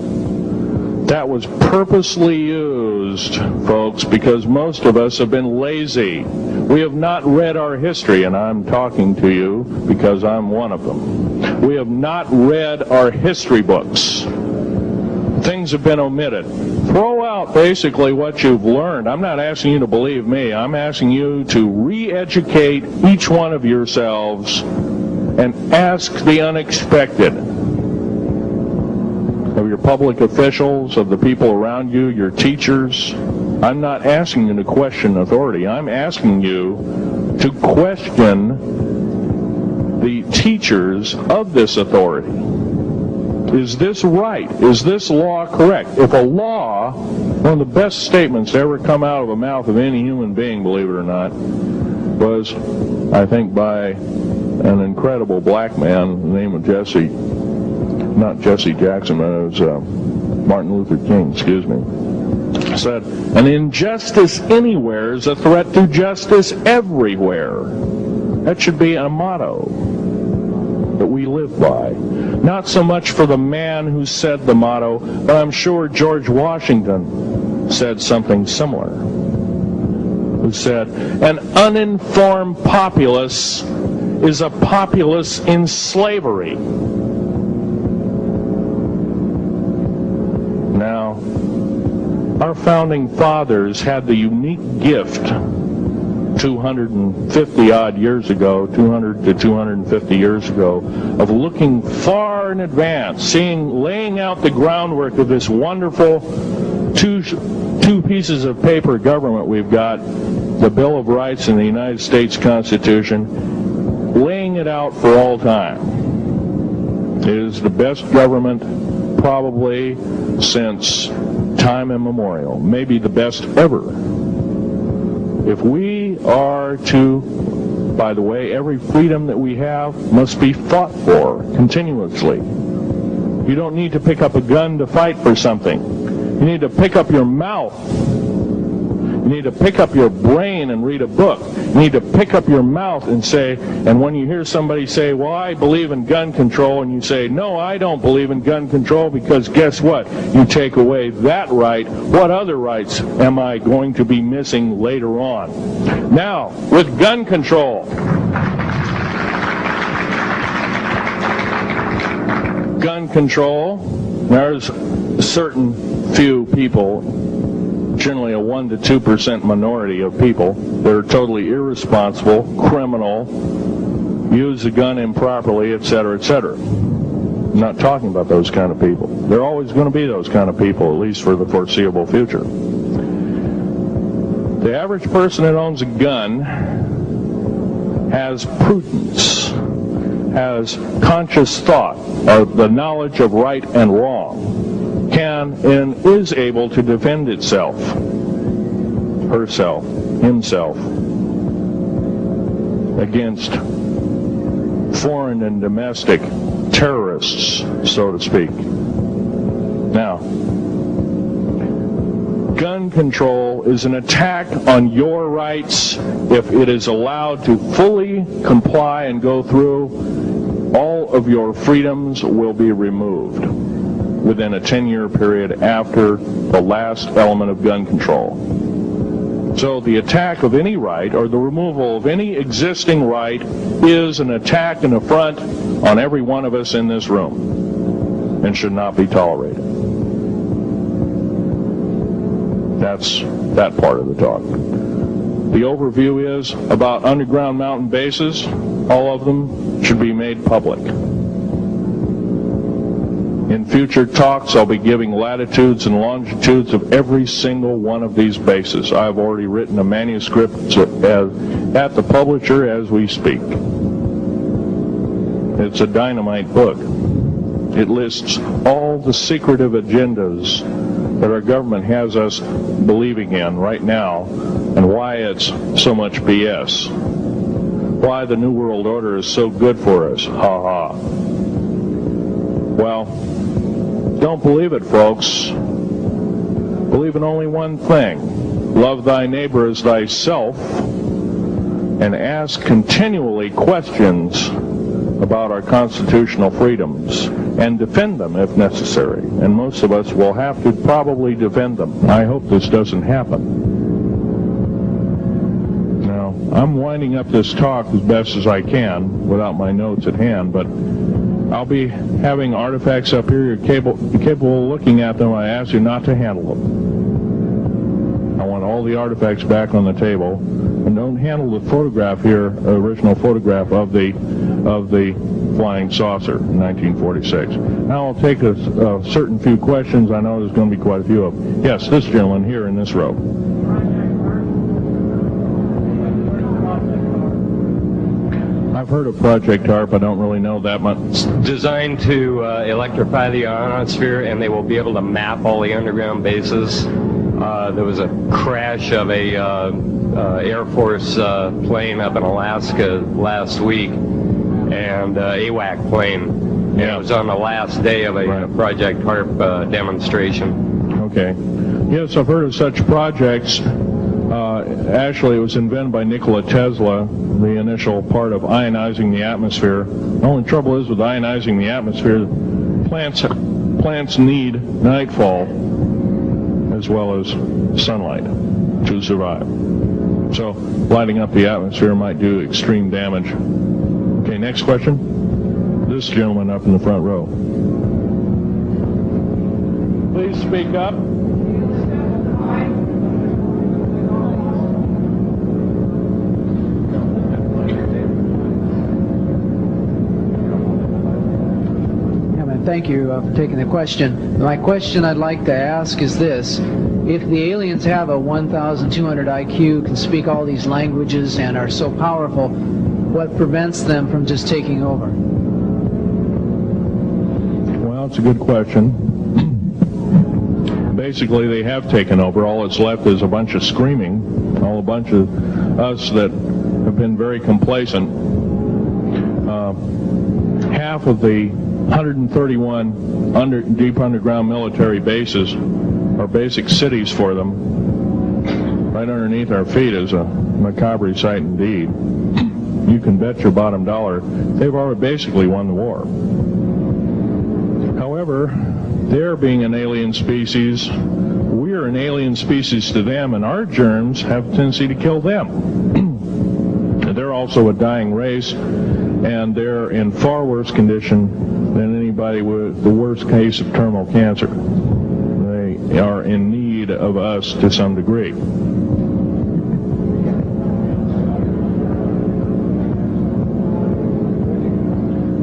That was purposely used, folks, because most of us have been lazy. We have not read our history, and I'm talking to you because I'm one of them. We have not read our history books. Things have been omitted. Throw out basically what you've learned. I'm not asking you to believe me. I'm asking you to re-educate each one of yourselves and ask the unexpected of your public officials, of the people around you, your teachers. I'm not asking you to question authority. I'm asking you to question the teachers of this authority. Is this right? Is this law correct? If a law, one of the best statements to ever come out of the mouth of any human being, believe it or not, was, I think, by an incredible black man, the name of not Jesse Jackson, but it was Martin Luther King, excuse me, said, an injustice anywhere is a threat to justice everywhere. That should be a motto that we live by. Not so much for the man who said the motto, but I'm sure George Washington said something similar. Who said, an uninformed populace is a populace in slavery. Now, our founding fathers had the unique gift 250 odd years ago, 200 to 250 years ago, of looking far in advance, laying out the groundwork of this wonderful two pieces of paper government we've got, the Bill of Rights and the United States Constitution, laying it out for all time. It is the best government probably since time immemorial, maybe the best ever. If we are to, by the way, every freedom that we have must be fought for continuously. You don't need to pick up a gun to fight for something. You need to pick up your mouth. You need to pick up your brain and read a book. You need to pick up your mouth and say, and when you hear somebody say, well, I believe in gun control, and you say, no, I don't believe in gun control, because guess what? You take away that right. What other rights am I going to be missing later on? Now, with gun control. Gun control, there's a certain few people, generally a 1 to 2% minority of people, that are totally irresponsible, criminal, use the gun improperly, etc., etc. I'm not talking about those kind of people. There are always going to be those kind of people, at least for the foreseeable future. The average person that owns a gun has prudence, has conscious thought of the knowledge of right and wrong, can and is able to defend itself. herself, himself, against foreign and domestic terrorists, so to speak. Now, gun control is an attack on your rights. If it is allowed to fully comply and go through, all of your freedoms will be removed within a 10-year period after the last element of gun control. So the attack of any right, or the removal of any existing right, is an attack and affront on every one of us in this room, and should not be tolerated. That's that part of the talk. The overview is about underground mountain bases. All of them should be made public. In future talks, I'll be giving latitudes and longitudes of every single one of these bases. I've already written a manuscript at the publisher as we speak. It's a dynamite book. It lists all the secretive agendas that our government has us believing in right now, and why it's so much BS. Why the New World Order is so good for us. Ha ha. Well, don't believe it, folks. Believe in only one thing. Love thy neighbor as thyself, and ask continually questions about our constitutional freedoms, and defend them if necessary. And most of us will have to probably defend them. I hope this doesn't happen. Now, I'm winding up this talk as best as I can without my notes at hand, but I'll be having artifacts up here. You're capable of looking at them. I ask you not to handle them. I want all the artifacts back on the table. And don't handle the photograph here, original photograph of the flying saucer in 1946. Now I'll take a certain few questions. I know there's going to be quite a few of them. Yes, this gentleman here in this row. I've heard of Project HARP. I don't really know that much. It's designed to electrify the ionosphere, and they will be able to map all the underground bases. There was a crash of a Air Force plane up in Alaska last week, and AWAC plane. Yeah. It was on the last day of a Project HARP demonstration. Okay. Yes, I've heard of such projects. Actually, it was invented by Nikola Tesla, the initial part of ionizing the atmosphere. The only trouble is with ionizing the atmosphere, plants need nightfall as well as sunlight to survive. So lighting up the atmosphere might do extreme damage. Okay, next question. This gentleman up in the front row. Please speak up. Thank you for taking the question. My question I'd like to ask is this. If the aliens have a 1,200 IQ, can speak all these languages, and are so powerful, what prevents them from just taking over? Well, it's a good question. Basically, they have taken over. All that's left is a bunch of screaming, a bunch of us that have been very complacent. Half of the 131 deep underground military bases are basic cities for them. Right underneath our feet is a macabre sight indeed. You can bet your bottom dollar they've already basically won the war. However, they're being an alien species. We're an alien species to them, and our germs have a tendency to kill them. They're also a dying race, and they're in far worse condition than anybody with the worst case of terminal cancer. They are in need of us to some degree.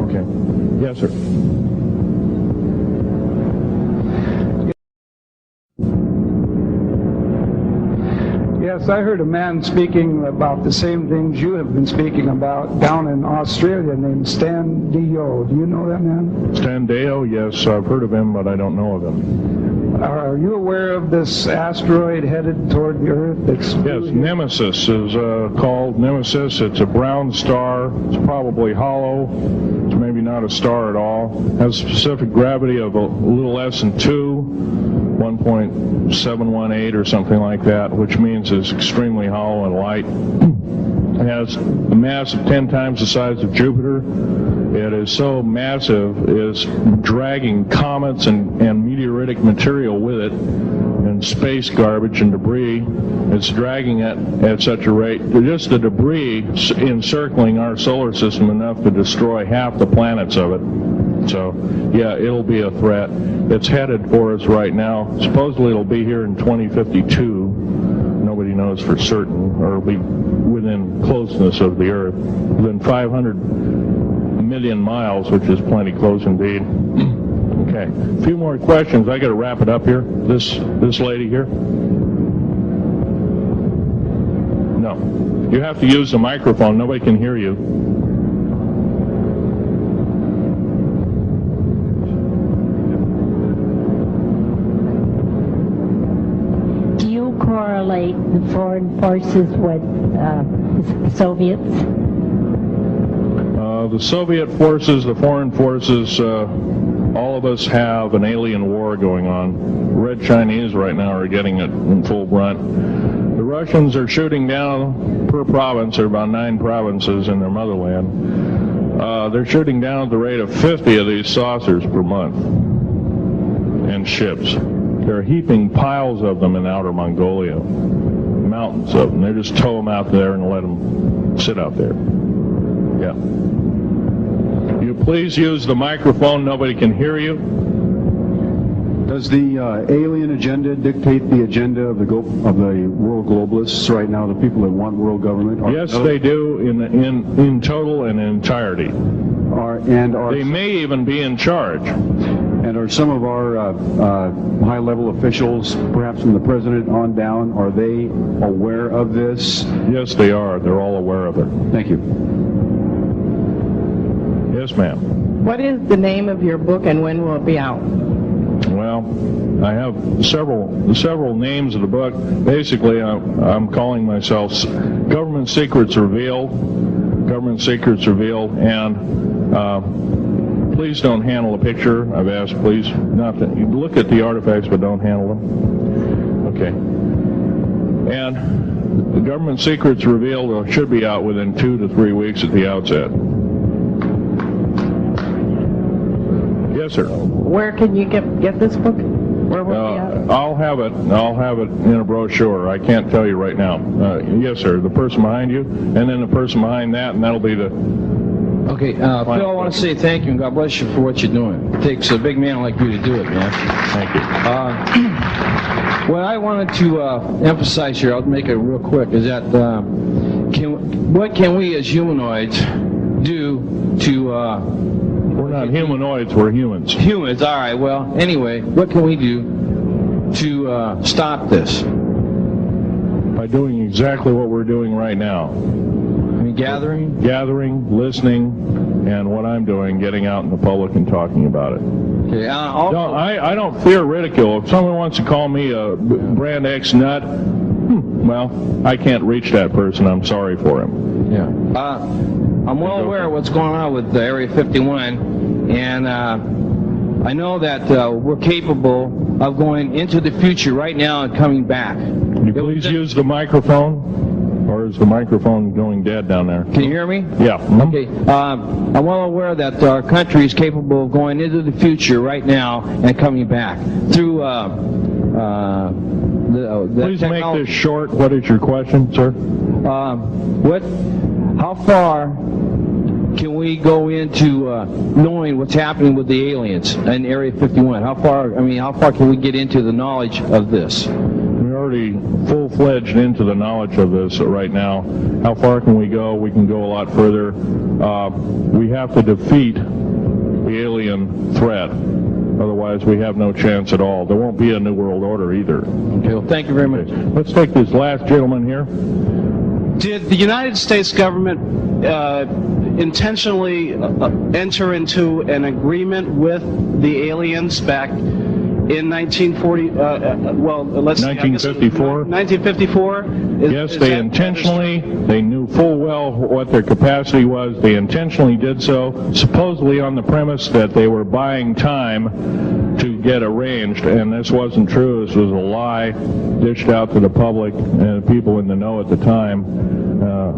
Okay. Yes, sir. Yes, I heard a man speaking about the same things you have been speaking about down in Australia named Stan Deyo. Do you know that man? Stan Deyo, yes, I've heard of him, but I don't know of him. Are you aware of this asteroid headed toward the Earth? Yes, Nemesis is called Nemesis. It's a brown star. It's probably hollow. It's maybe not a star at all. Has a specific gravity of a little less than 2, 1.718 or something like that, which means it's extremely hollow and light. It has a mass of 10 times the size of Jupiter. It is so massive, it's dragging comets and meteoritic material with it, and space garbage and debris. It's dragging it at such a rate. Just the debris encircling our solar system enough to destroy half the planets of it. So, yeah, it'll be a threat. It's headed for us right now. Supposedly it'll be here in 2052. Nobody knows for certain, or it'll be within closeness of the Earth, within 500 million miles, which is plenty close indeed. Okay, a few more questions. I got to wrap it up here. This lady here. No, you have to use the microphone. Nobody can hear you. Do you correlate the foreign forces with the Soviets? The Soviet forces, the foreign forces, all of us have an alien war going on. Red Chinese right now are getting it in full brunt. The Russians are shooting down per province. There are about 9 provinces in their motherland. They're shooting down at the rate of 50 of these saucers per month and ships. They're heaping piles of them in outer Mongolia. Mountains of them. They just tow them out there and let them sit out there. Yeah. You please use the microphone. Nobody can hear you. Does the alien agenda dictate the agenda of the world globalists right now? The people that want world government? Yes, they do in total and entirety. They may even be in charge. And are some of our high-level officials, perhaps from the president on down, are they aware of this? Yes, they are. They're all aware of it. Thank you. Yes, ma'am. What is the name of your book and when will it be out? Well, I have several names of the book. Basically, I'm calling myself Government Secrets Revealed. Government Secrets Revealed, and please don't handle a picture. I've asked, please, not to look at the artifacts, but don't handle them. Okay. And the Government Secrets Revealed should be out within 2 to 3 weeks at the outset. Yes, sir. Where can you get this book? Where will it be out? I'll have it in a brochure. I can't tell you right now. Yes, sir. The person behind you, and then the person behind that, and that'll be the... Okay, Phil, I want to say thank you and God bless you for what you're doing. It takes a big man like you to do it, man. Thank you. What I wanted to emphasize here, I'll make it real quick, is that what can we as humanoids do to... We're not humanoids, we're humans. Humans, all right. Well, anyway, what can we do to stop this? By doing exactly what we're doing right now. I mean, gathering, listening, and what I'm doing, getting out in the public and talking about it. Okay. I don't fear ridicule. If someone wants to call me a brand X nut, well, I can't reach that person. I'm sorry for him. Yeah. I'm well aware of what's going on with Area 51, and I know that we're capable of going into the future right now and coming back. Can you please use the microphone? Or is the microphone going dead down there? Can you hear me? Yeah. Okay. I'm well aware that our country is capable of going into the future right now and coming back through Please make this short. What is your question, sir? How far can we go into knowing what's happening with the aliens in Area 51? How far can we get into the knowledge of this? We're already full-fledged into the knowledge of this right now. How far can we go? We can go a lot further. We have to defeat the alien threat. Otherwise, we have no chance at all. There won't be a New World Order either. Okay, well, thank you very much. Let's take this last gentleman here. Did the United States government intentionally enter into an agreement with the aliens back in 1940, let's see, I guess it was 1954? 1954? Yes, they intentionally, they knew full well what their capacity was. They intentionally did so, supposedly on the premise that they were buying time to get arranged, and this wasn't true. This was a lie dished out to the public and people in the know at the time,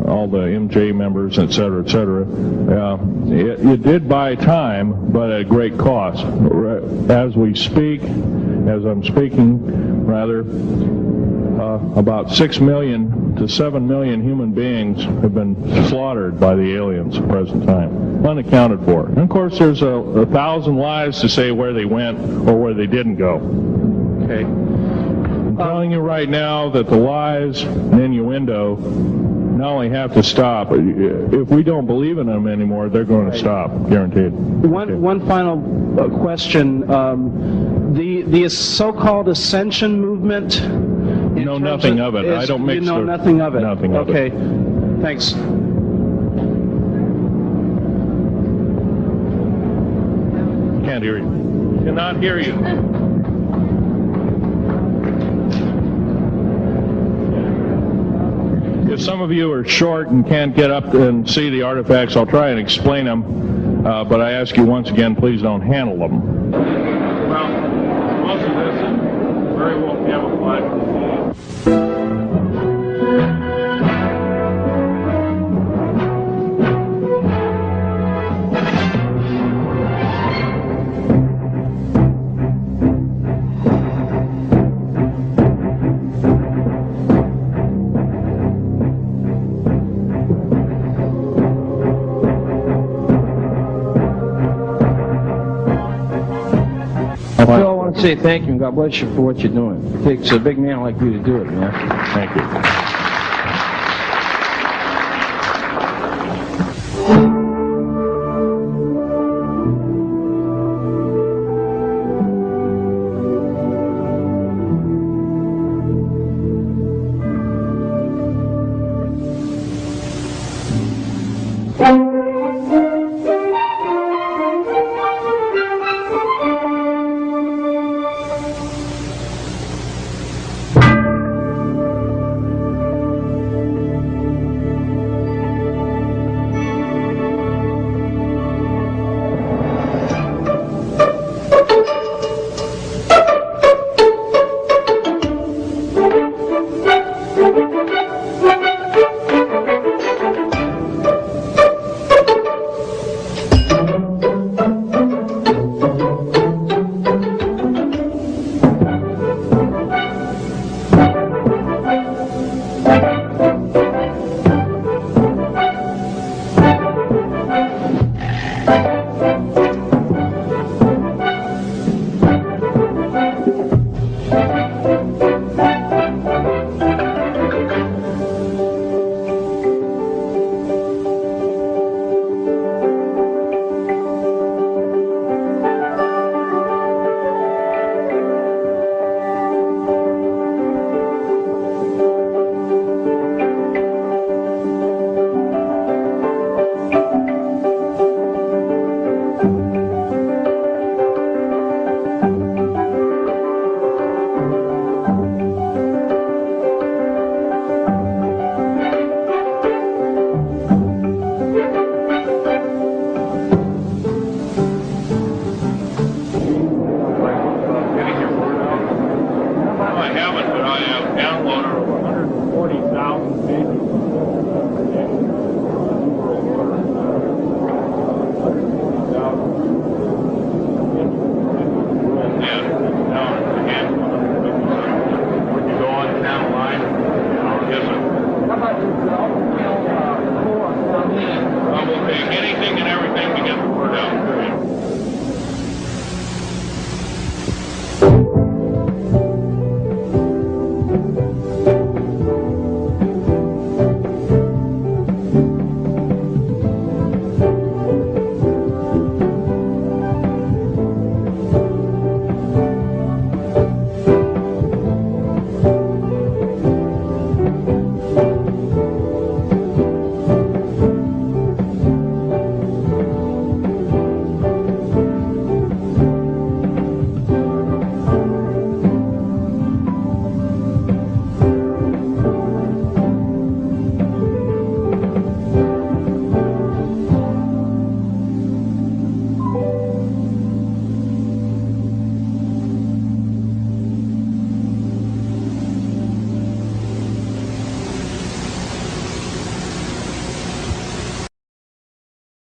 all the MJ members, et cetera, et cetera. It did buy time, but at a great cost. As we speak, as I'm speaking, rather, about 6 million to 7 million human beings have been slaughtered by the aliens at the present time, unaccounted for. And of course, there's 1,000 lies to say where they went or where they didn't go. Okay. I'm telling you right now that the lies and innuendo not only have to stop, if we don't believe in them anymore, they're going to stop, guaranteed. One final question. The so-called ascension movement. Know nothing of it. I don't mix. You know nothing of it. Nothing of it. Okay. Thanks. Can't hear you. Cannot hear you. If some of you are short and can't get up and see the artifacts, I'll try and explain them. But I ask you once again, please don't handle them. Well, most of this is very well camouflaged. Phil, I want to say thank you and God bless you for what you're doing. It takes a big man like you to do it, man. Thank you.